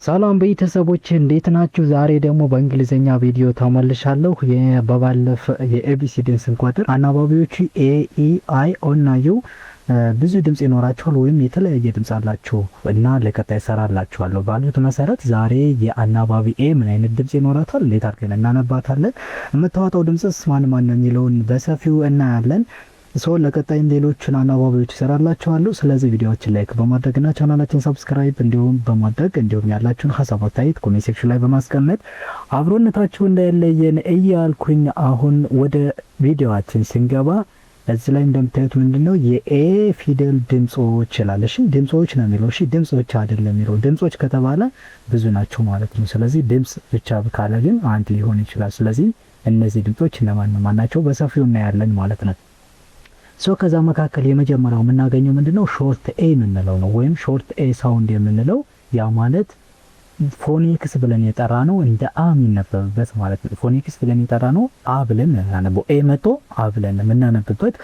ሰላም ቤተሰቦች እንዴት ናችሁ? ዛሬ ደግሞ በእንግሊዘኛ ቪዲዮ ተመልሻለሁ። በባለፈ የኤቢሲዲን ስንቆጥር አናባቢዎቹ ኤ ኢ አይ ኦ እና ዩ ብዙ ድምጽ ይኖራቸዋል ወይም የተለያየ ድምጽ አላቸው እና ለቀጣይ ሰራላችኋለሁ ባሉት መሰረት ዛሬ የአናባቢ ኤ ምን አይነት ድምጽ ይኖራታል፣ እንዴት አድርገን እናነባታለን፣ የምታወጣው ድምጽስ ማን ማን ነው የሚለውን በሰፊው እናያለን። ለቀጣይም ሌሎችን አናባቢዎች ይሰራላችኋለሁ። ስለዚህ ቪዲዮዎችን ላይክ በማድረግና ቻናላችን ሰብስክራይብ እንዲሁም ያላችሁን ሀሳብ አስተያየት ኮሜንት ሴክሽን ላይ በማስቀመጥ አብሮነታችሁ እንዳይለየን እያልኩኝ አሁን ወደ ቪዲዮአችን ስንገባ እዚህ ላይ እንደምታዩት ምንድነው የኤ ፊደል ድምጾች ይላል። እሺ ድምጾች ነው የሚለው። እሺ ድምጾች አይደለም የሚለው። ድምጾች ከተባለ ብዙ ናቸው ማለት ነው። ስለዚህ ድምጽ ብቻ ካለ ግን አንድ ሊሆን ይችላል። ስለዚህ እነዚህ ድምጾች እነማን ናቸው በሰፊው እናያለን ማለት ነው። ከዛ መካከል የመጀመሪያው የምናገኘው ምንድነው ሾርት ኤ የምንለው ነው፣ ወይም ሾርት ኤ ሳውንድ የምንለው ያ ማለት ፎኒክስ ብለን የጠራ ነው እንደ አ የሚነበብበት ማለት ነው። ፎኒክስ ብለን የጠራ ነው አ ብለን እናነበው። ኤ መጥቶ አ ብለን የምናነብበት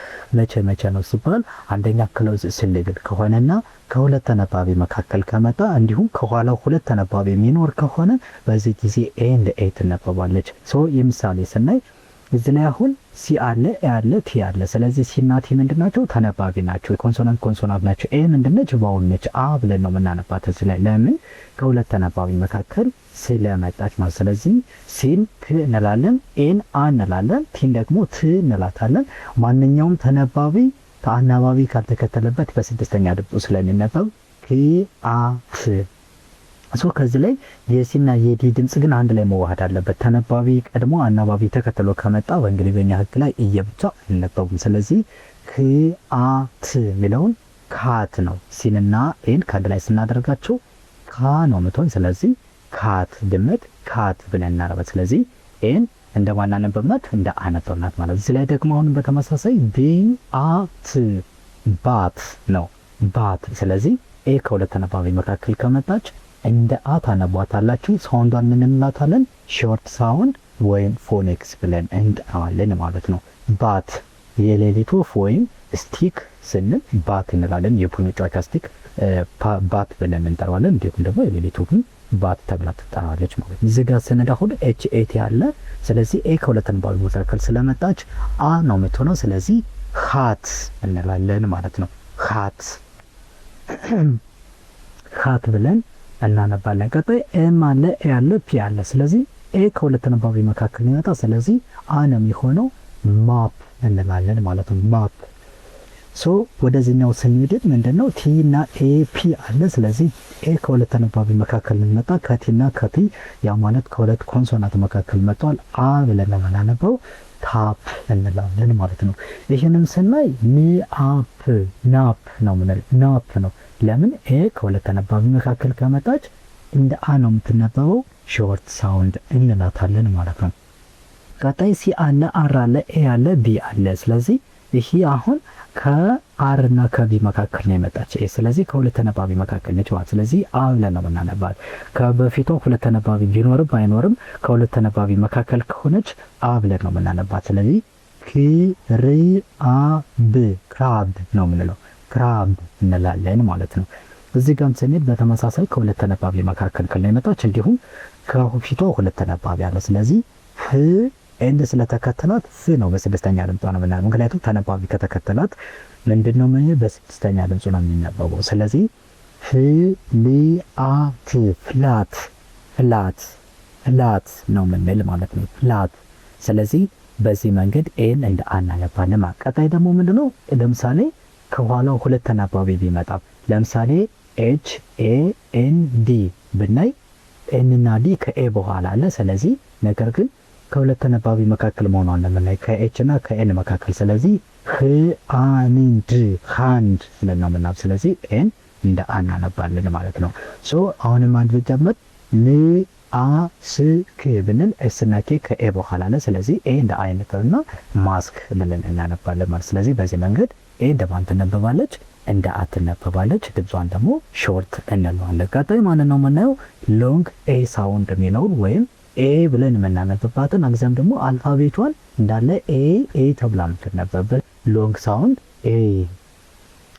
መቼ ነው ሲባል አንደኛ ክሎዝ ሲንግል ከሆነና ከሁለት ተነባቢ መካከል ከመጣ እንዲሁም ከኋላው ሁለት ተነባቢ የሚኖር ከሆነ በዚህ ጊዜ ኤ እንደ ኤ ትነበባለች። የምሳሌ ስናይ እዚህ ላይ አሁን ሲ አለ፣ ኤ አለ፣ ቲ አለ። ስለዚህ ሲ እና ቲ ምንድናቸው? ተነባቢ ናቸው። ኮንሶናንት ናቸው። ኤ ምንድነች? ቫውል ነች። አ ብለን ነው የምናነባት እዚህ ላይ። ለምን? ከሁለት ተነባቢ መካከል ስለመጣች ማለት። ስለዚህ ሲን ክ እንላለን፣ ኤን አ እንላለን፣ ቲን ደግሞ ት እንላታለን። ማንኛውም ተነባቢ ከአናባቢ ካልተከተለበት በስድስተኛ ድምፁ ስለሚነበብ ክ አ ት። ከዚህ ላይ የሲና የዲ ድምጽ ግን አንድ ላይ መዋሃድ አለበት። ተነባቢ ቀድሞ አናባቢ ተከትሎ ከመጣ በእንግሊዘኛ ሕግ ላይ እየብቻ አይነበቡም። ስለዚህ ክአት የሚለውን ካት ነው። ሲንና ኤን ከአንድ ላይ ስናደርጋቸው ካ ነው የምትሆን። ስለዚህ ካት ድመት ካት ብለን እናረበት። ስለዚህ ኤን እንደ ማናነበብናት እንደ አነበብናት ማለት። እዚህ ላይ ደግሞ አሁን በተመሳሳይ ቢአት ባት ነው ባት። ስለዚህ ኤ ከሁለት ተነባቢ መካከል ከመጣች እንደ አ ታነቧታላችሁ። ሳውንዷን ምን እንላታለን? ሾርት ሳውንድ ወይም ፎኒክስ ብለን እንጠራዋለን ማለት ነው። ባት የሌሊት ወፍ ወይም ስቲክ ስንል ባት እንላለን። የፑኝ ጫካ ስቲክ ባት ብለን እንጠራዋለን። እንዲሁም ደግሞ የሌሊት ወፍ ባት ተብላ ትጠራለች ማለት ነው። እዚህ ጋር ስንል አሁን ኤች ኤቲ አለ። ስለዚህ ኤ ከሁለት ተነባቢ መካከል ስለመጣች አ ነው የምትሆነው። ስለዚህ ሃት እንላለን ማለት ነው። ሃት ብለን እናነባለን። ቀጣይ ኤም አለ፣ ኤ አለ፣ ፒ አለ። ስለዚህ ኤ ከሁለት ተነባቢ መካከል ይመጣ። ስለዚህ አ ነው የሚሆነው። ማፕ እንላለን ማለት ነው። ማፕ ወደዚህኛው ስንሄድ ምንድነው ቲ እና ኤ ፒ አለ። ስለዚህ ኤ ከሁለት ተነባቢ መካከል ይመጣ። ከቲ እና ከፒ ያ ማለት ከሁለት ኮንሶናንት መካከል መጥቷል። አ ብለን እናነበው ታፕ እንላለን ማለት ነው። ይህንን ስናይ ኒአፕ ናፕ ነው ምንል ናፕ ነው። ለምን? ኤ ከሁለት ተነባቢ መካከል ከመጣች እንደ አ ነው የምትነበበው። ሾርት ሳውንድ እንላታለን ማለት ነው። ቀጣይ ሲ አለ፣ አር አለ፣ ኤ አለ፣ ቢ አለ። ስለዚህ ይሄ አሁን ከአር እና ከቢ መካከል ነው የመጣች ኤ። ስለዚህ ከሁለት ተነባቢ መካከል ነች ማለት። ስለዚህ አ ብለን ነው የምናነባት። ከበፊቷ ሁለት ተነባቢ ቢኖርም ባይኖርም ከሁለት ተነባቢ መካከል ከሆነች አ ብለን ነው የምናነባት። ስለዚህ ክሪአብ ክራብ ነው የምንለው። ክራብ እንላለን ማለት ነው። እዚህ ጋርም ስንሄድ በተመሳሳይ ከሁለት ተነባቢ መካከል ነው የመጣች። እንዲሁም ከፊቷ ሁለት ተነባቢ አለ። ስለዚህ ህ ኤንድ ስለተከተላት ፍ ነው በስድስተኛ ድምጿ ነው የምናነበው። ምክንያቱም ተነባቢ ከተከተላት ምንድነው በስድስተኛ ድምፁ ነው የሚነበበው። ስለዚህ ፍሊአት ፍላት ፍላት ፍላት ነው የምንል ማለት ነው። ፍላት። ስለዚህ በዚህ መንገድ ኤን እንደ አናነባለን። ቀጣይ ደግሞ ምንድነው ለምሳሌ ከኋላው ሁለት ተነባቢ ቢመጣ ለምሳሌ ኤች ኤ ኤን ዲ ብናይ ኤን እና ዲ ከኤ በኋላ አለ። ስለዚህ ነገር ግን ከሁለት ተነባቢ መካከል መሆኗን ለምናይ ከኤች እና ከኤን መካከል። ስለዚህ ሃንድ ሃንድ ነው የምናነብ። ስለዚህ ኤን እንደ አናነባለን ማለት ነው። አሁንም አንድ ብንጨምር ማስክ ብንል ኤስ እና ኬ ከኤ በኋላ አለ። ስለዚህ ኤ እንደ አይነትና ማስክ ብለን እናነባለን ማለት። ስለዚህ በዚህ መንገድ ኤ እንደ ማን ትነበባለች? እንደ አ ትነበባለች። ድምጿን ደግሞ ሾርት እንለዋለን። ቀጣይ ማንን ነው የምናየው? ሎንግ ኤ ሳውንድ የሚለውን ወይም ኤ ብለን የምናነብባትን አግዛም ደግሞ አልፋቤቷን እንዳለ ኤ ተብላ የምትነበብበት ሎንግ ሳውንድ ኤ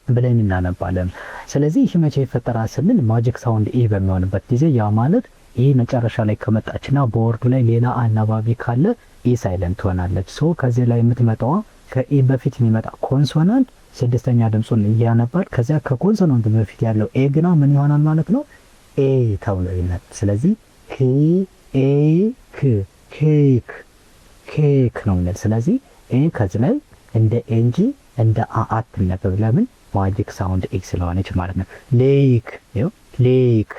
ብለን እናነባለን። ስለዚህ ይህ መቼ ይፈጠራል ስንል ማጂክ ሳውንድ ኤ በሚሆንበት ጊዜ ያ ማለት ይህ መጨረሻ ላይ ከመጣችና በወርዱ ላይ ሌላ አናባቢ ካለ ኤ ሳይለንት ትሆናለች። ሶ ከዚህ ላይ የምትመጣዋ ከኤ በፊት የሚመጣ ኮንሶናንት ስድስተኛ ድምጹን እያነባል። ከዚያ ከኮንሶናንት በፊት ያለው ኤ ግና ምን ይሆናል ማለት ነው? ኤ ተብሎ ይነበብ። ስለዚህ ኬክ ኬክ ነው ማለት። ስለዚህ ኤ ከዚህ ላይ እንደ ኤ እንጂ እንደ አ አትነበብ። ለምን? ማጂክ ሳውንድ ኤ ስለሆነች ማለት ነው። ሌክ ሌክ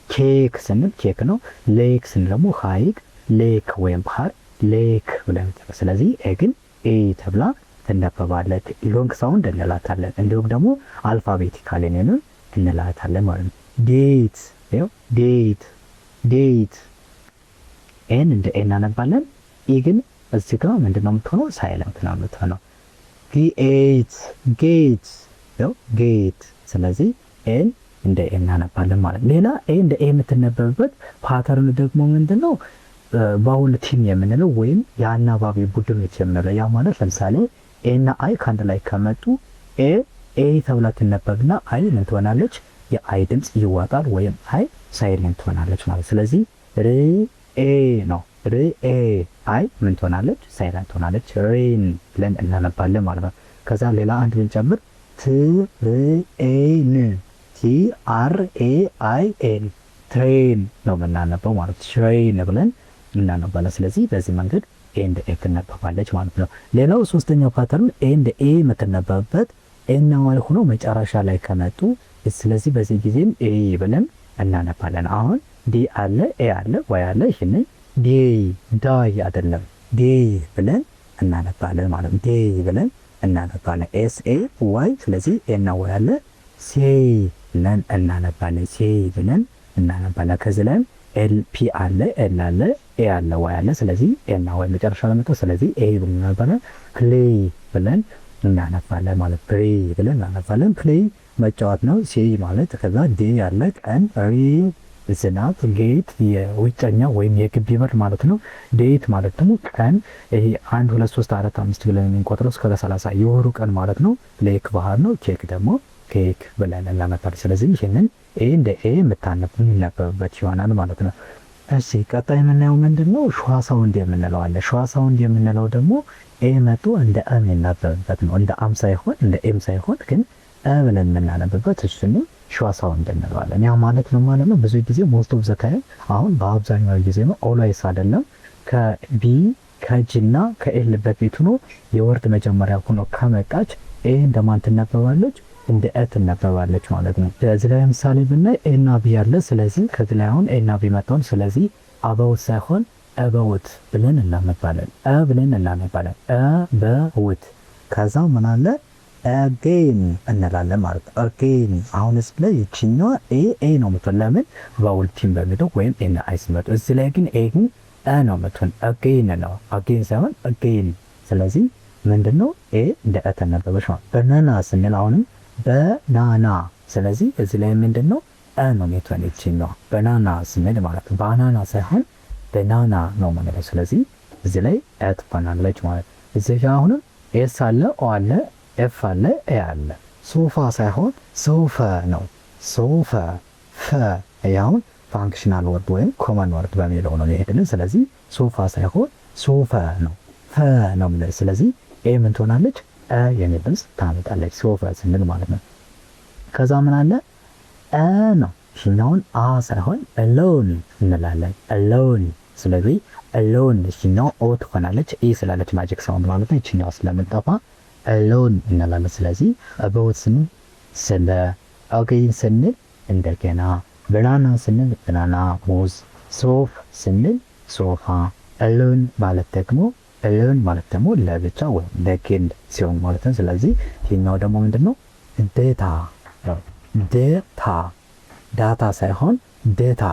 ኬክ ስንል ኬክ ነው። ሌክ ስንል ደግሞ ሐይቅ ሌክ ወይም ባህር ሌክ ብለን። ስለዚህ ኤ ግን ኤ ተብላ ትነበባለች። ሎንግ ሳውንድ እንላታለን። እንዲሁም ደግሞ አልፋቤቲካሊ ነን እንላታለን ማለት ነው። ዴት ዴት ዴት ኤን እንደ ኤ እናነባለን። ኢ ግን እዚህ ጋር ምንድነው የምትሆነው? ሳይለንት ነው የምትሆነው። ጌት ጌት ጌት። ስለዚህ ኤን እንደ ኤ እናነባለን ማለት ነው። ሌላ ኤ እንደ ኤ የምትነበብበት ፓተርን ደግሞ ምንድነው? ባውል ቲም የምንለው ወይም የአናባቢ ቡድኖች የምንለው ያ ማለት ለምሳሌ ኤ እና አይ ከአንድ ላይ ከመጡ ኤ ተብላ ትነበብና አይ ምን ትሆናለች? የአይ ድምጽ ይዋጣል ወይም አይ ሳይለንት ትሆናለች ማለት። ስለዚህ ር ኤ ነው ር ኤ አይ ምን ትሆናለች? ሳይለንት ትሆናለች። ሬን ብለን እናነባለን ማለት ነው። ከዛ ሌላ አንድ ብንጨምር ትሬን TRAIN ትሬን ነው የምናነበው ማለት ትሬን ብለን እናነባለን። ስለዚህ በዚህ መንገድ ኤ እንደ ኤ ትነበባለች ማለት ነው። ሌላው ሶስተኛው ፓተርን ኤ እንደ ኤ የምትነበብበት ኤ እና ዋይ ሆኖ መጨረሻ ላይ ከመጡ ስለዚህ በዚህ ጊዜም ኤ ብለን እናነባለን። አሁን ዲ አለ ኤ አለ ዋይ አለ። ይህንን ዲ ዳይ አይደለም ዲ ብለን እናነባለን ማለት ነው። ዲ ብለን እናነባለን ኤስ ኤ ዋይ። ስለዚህ ኤ እና ዋይ አለ ሴ ብለን እናነባለን ሴ ብለን እናነባለን። ከዚህ ላይም ኤል ፒ አለ ኤል አለ ኤ አለ ዋይ አለ። ስለዚህ ኤ እና ዋይ መጨረሻ ላይ መጥቶ ስለዚህ ኤ ብለን እናነባለን። ፕሌይ ብለን እናነባለን ማለት ፕሌይ ብለን እናነባለን። ፕሌይ መጫወት ነው። ሲ ማለት ከዛ ዲ ያለ ቀን ሪ ዝናብ ጌት የውጨኛ ወይም የግቢ በር ማለት ነው። ዴት ማለት ደግሞ ቀን ይሄ 1 2 3 4 5 ብለን የምንቆጥረው እስከ 30 የወሩ ቀን ማለት ነው። ሌክ ባህር ነው። ኬክ ደግሞ ኬክ ብለን እናነባለን። ስለዚህ ይሄንን ኤ እንደ ኤ የምታነብበት ይሆናል ማለት ነው። እሺ ቀጣይ የምናየው ምንድነው? ሸዋ ሳውንድ የምንለው አለ። ሸዋ ሳውንድ የምንለው ደግሞ ኤ መጡ እንደ ኤም የሚነበብበት ነው። እንደ አም ሳይሆን እንደ ኤም ሳይሆን ግን ብለን የምናነብበት እሱን ሸዋ ሳውንድ እንለዋለን። ያ ማለት ነው ማለት ነው ብዙ ጊዜ ሞስት ኦፍ ዘ ታይም አሁን በአብዛኛው ጊዜ ነው ኦልዌይስ አይደለም ከቢ ከጂ እና ከኤል በፊት ሆኖ የወርድ መጀመሪያ ሆኖ ከመጣች ኤ እንደማን ትነበባለች? እንደ ኤ ትነበባለች ማለት ነው። ስለዚህ ላይ ምሳሌ ብናይ ኤ እና ቢ ያለ ስለዚህ ከዚህ ላይ አሁን ኤ እና ቢ መጣውን ስለዚህ አበውት ሳይሆን አበውት ብለን እናነባለን። ብለን እናነባለን አበውት። ከዛ ምን አለ አጌን እንላለን ማለት ነው። አጌን አሁንስ ላይ ይችኛዋ ኤ ነው የምትሆን። ለምን ቫውል ቲም በሚለው ወይም ኤ እና አይ ሲመጡ እዚህ ላይ ግን ኤ ግን ነው የምትሆን። አጌን ነው አጌን ሳይሆን አጌን። ስለዚህ ምንድነው ኤ እንደ ኤ ተነበበች ማለት። በናና ስንል አሁንም በናና። ስለዚህ እዚህ ላይ ምንድነው ነው የምትሆን ይችኛዋ በናና ስንል ማለት ነው። ባናና ሳይሆን በናና ነው ማለት። ስለዚህ እዚህ ላይ ኤ ትሆናለች ማለት። እዚህ ጋር አሁንም ኤስ አለ ኦ አለ ኤፍ አለ ኤ አለ። ሶፋ ሳይሆን ሶፈ ነው። ሶፈ ፈ ያውን ፋንክሽናል ወርድ ወይም ኮመን ወርድ በሚለው ነው የሄድን። ስለዚህ ሶፋ ሳይሆን ሶፈ ነው ፈ ነው ማለት። ስለዚህ ኤ ምን ትሆናለች? የሚል ድምጽ ታመጣለች ሶፈ ስንል ማለት ነው። ከዛ ምን አለ ነው ሽናውን ሳይሆን alone እንላለን alone። ስለዚህ alone ሽናው ኦ ትሆናለች ኢ ስላለች ማጂክ ሳውንድ ማለት ነው። ይችኛው ስለምንጠፋ alone እንላለን። ስለዚህ about ስንል ስለ again ስንል እንደገና banana ስንል banana ሙዝ ሶፍ ስንል ሶፋ alone ማለት ደግሞ ለብቻ ወይም ለግል ሲሆን ማለት ነው። ስለዚህ ይሄኛው ደግሞ ምንድነው? ዳታ ሳይሆን ዴታ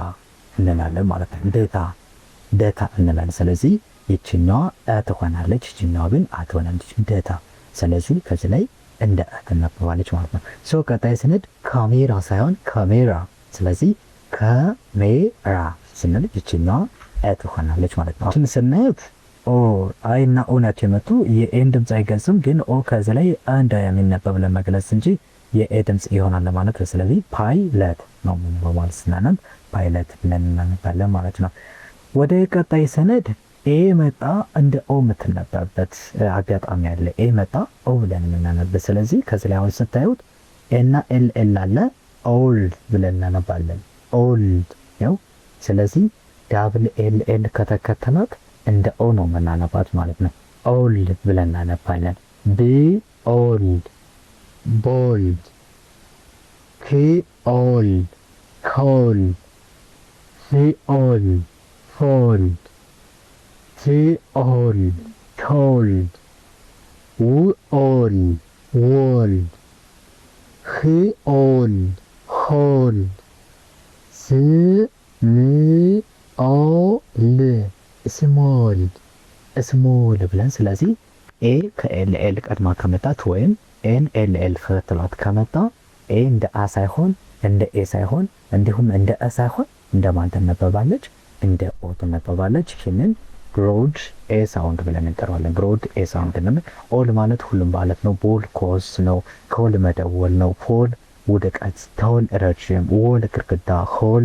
እንላለን ማለት ነው። ዴታ እንላለን። ስለዚህ ይችኛዋ ትሆናለች፣ ይችኛዋ ግን አትሆናለች ዴታ። ስለዚህ ከዚህ ላይ እንደ ተነበባለች ማለት ነው። ሶ ቀጣይ ስንል ካሜራ ሳይሆን ካሜራ። ስለዚህ ካሜራ ስንል ይችኛዋ ትሆናለች ማለት ነው። እችን ስናየት ኦ አይ እና ኦ ናቸው የመጡ የኤን ድምጽ አይገልጽም፣ ግን ኦ ከዚህ ላይ አንድ የሚነበብ ለመግለጽ እንጂ የኤ ድምጽ ይሆናል ማለት ነው። ስለዚህ ፓይለት ነው በማለት ስናነብ ፓይለት ብለን እናነባለን ማለት ነው። ወደ ቀጣይ ሰነድ ኤ መጣ እንደ ኦ የምትነበብበት አጋጣሚ አለ። ኤ መጣ ኦ ብለን የምናነብ። ስለዚህ ከዚህ ላይ አሁን ስታዩት ኤና ኤል ኤል አለ ኦልድ ብለን እናነባለን። ኦልድ ነው። ስለዚህ ዳብል ኤል ኤል ከተከተላት እንደ ኦ ነው የምናነባት ማለት ነው። ኦልድ ብለን እናነባለን። ቢ ኦልድ ቦልድ ኪ ኦልድ ኮልድ ሲ ኦልድ ፎልድ ቲ ኦልድ ቶልድ ው ኦልድ ወልድ ህ ኦልድ ሆልድ ስ ም ኦ ል ስሞል ስሞል ብለን ስለዚህ ኤ ከኤል ኤል ቀድማ ከመጣት ወይም ኤን ኤል ኤል ከተላት ከመጣ ኤ እንደ አ ሳይሆን እንደ ኤ ሳይሆን እንዲሁም እንደ አ ሳይሆን እንደ ማን ትነበባለች? እንደ ኦ ትነበባለች። ይህንን ብሮድ ኤ ሳውንድ ብለን እንጠራዋለን። ብሮድ ኤ ሳውንድ ነው። ኦል ማለት ሁሉም ማለት ነው። ቦል ኮስ ነው። ኮል መደወል ነው። ፖል ውድቀት፣ ተውል ረጅም፣ ወል ግድግዳ፣ ሆል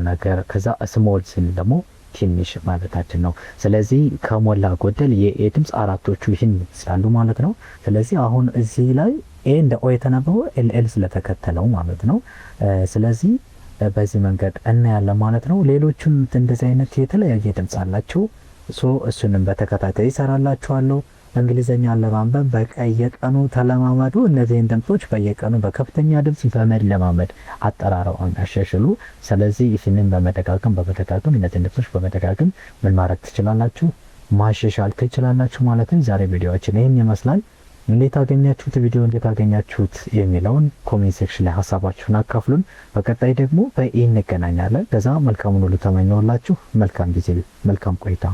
ነገር ከዛ ስሞል ስል ደግሞ ትንሽ ማለታችን ነው። ስለዚህ ከሞላ ጎደል የኤ ድምጽ አራቶቹ ይህን ይመስላሉ ማለት ነው። ስለዚህ አሁን እዚህ ላይ ኤ እንደ ኦ የተነበበው ኤል ኤል ስለተከተለው ማለት ነው። ስለዚህ በዚህ መንገድ እናያለን ማለት ነው። ሌሎችም እንደዚህ አይነት የተለያየ ድምጽ አላቸው። እሱንም በተከታታይ ይሰራላችኋለሁ። እንግሊዘኛ ለማንበብ በየቀኑ ተለማመዱ። እነዚህን ድምጾች በየቀኑ በከፍተኛ ድምጽ በመለማመድ አጠራራውን አሻሽሉ። ስለዚህ ይህንን በመደጋገም እነዚህን ድምጾች በመደጋገም ምን ማድረግ ትችላላችሁ? ማሻሻል ትችላላችሁ ማለት ነው። ዛሬ ቪዲዮአችን ይህን ይመስላል። እንዴት አገኛችሁት? ቪዲዮ እንዴት አገኛችሁት የሚለውን ኮሜንት ሴክሽን ላይ ሀሳባችሁን አካፍሉን። በቀጣይ ደግሞ በኢ እንገናኛለን። ከዛ መልካሙን ሁሉ ተመኘሁላችሁ። መልካም ጊዜ፣ መልካም ቆይታ